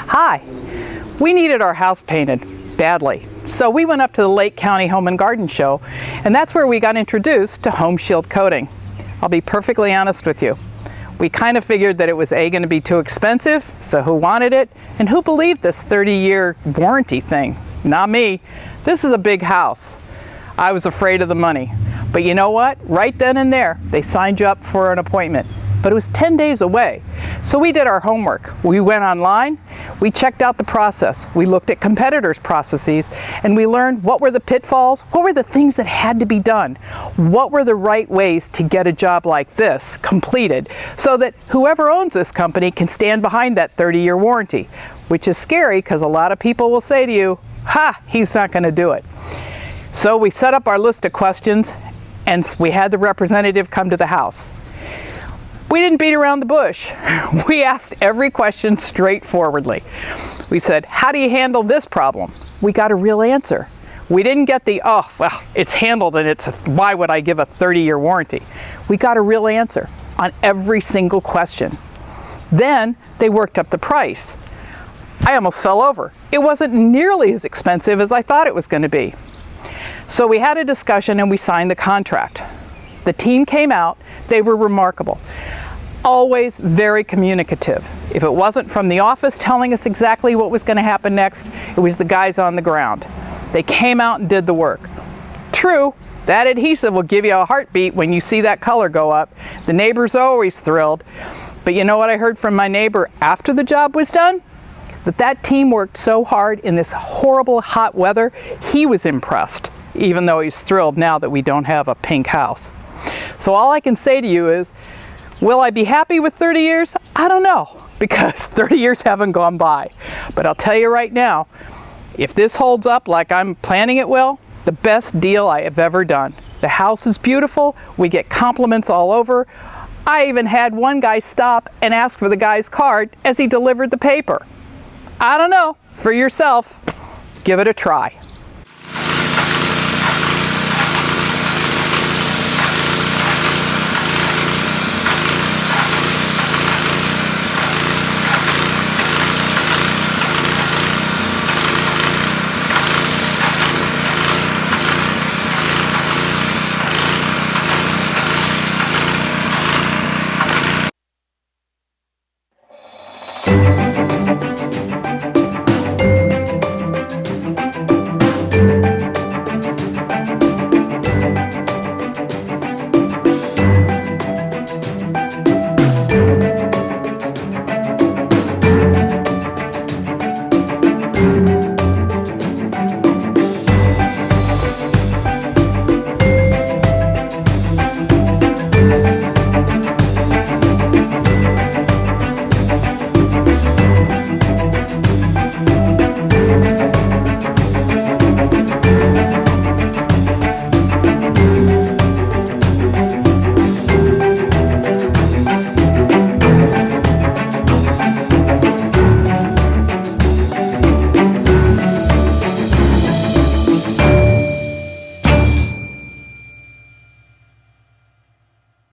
Hi, we needed our house painted badly. So we went up to the Lake County Home and Garden Show, and that's where we got introduced to Home Shield coating. I'll be perfectly honest with you. We kind of figured that it was going to be too expensive, so who wanted it? And who believed this 30-year warranty thing? Not me. This is a big house. I was afraid of the money. But you know what? Right then and there, they signed you up for an appointment. But it was 10 days away. So we did our homework. We went online, we checked out the process, we looked at competitors' processes, and we learned what were the pitfalls, what were the things that had to be done, what were the right ways to get a job like this completed, so that whoever owns this company can stand behind that 30-year warranty, which is scary because a lot of people will say to you, ha, he's not going to do it. So we set up our list of questions, and we had the representative come to the house. We didn't beat around the bush. We asked every question straightforwardly. We said, how do you handle this problem? We got a real answer. We didn't get the, oh, well, it's handled and why would I give a 30-year warranty? We got a real answer on every single question. Then they worked up the price. I almost fell over. It wasn't nearly as expensive as I thought it was going to be. So we had a discussion and we signed the contract. The team came out, they were remarkable. Always very communicative. If it wasn't from the office telling us exactly what was going to happen next, it was the guys on the ground. They came out and did the work. True, that adhesive will give you a heartbeat when you see that color go up. The neighbor's always thrilled. But you know what I heard from my neighbor after the job was done? That team worked so hard in this horrible hot weather, he was impressed, even though he's thrilled now that we don't have a pink house. So all I can say to you is, will I be happy with 30 years? I don't know, because 30 years haven't gone by. But I'll tell you right now, if this holds up like I'm planning it will, the best deal I have ever done. The house is beautiful, we get compliments all over. I even had one guy stop and ask for the guy's card as he delivered the paper. I don't know, for yourself, give it a try.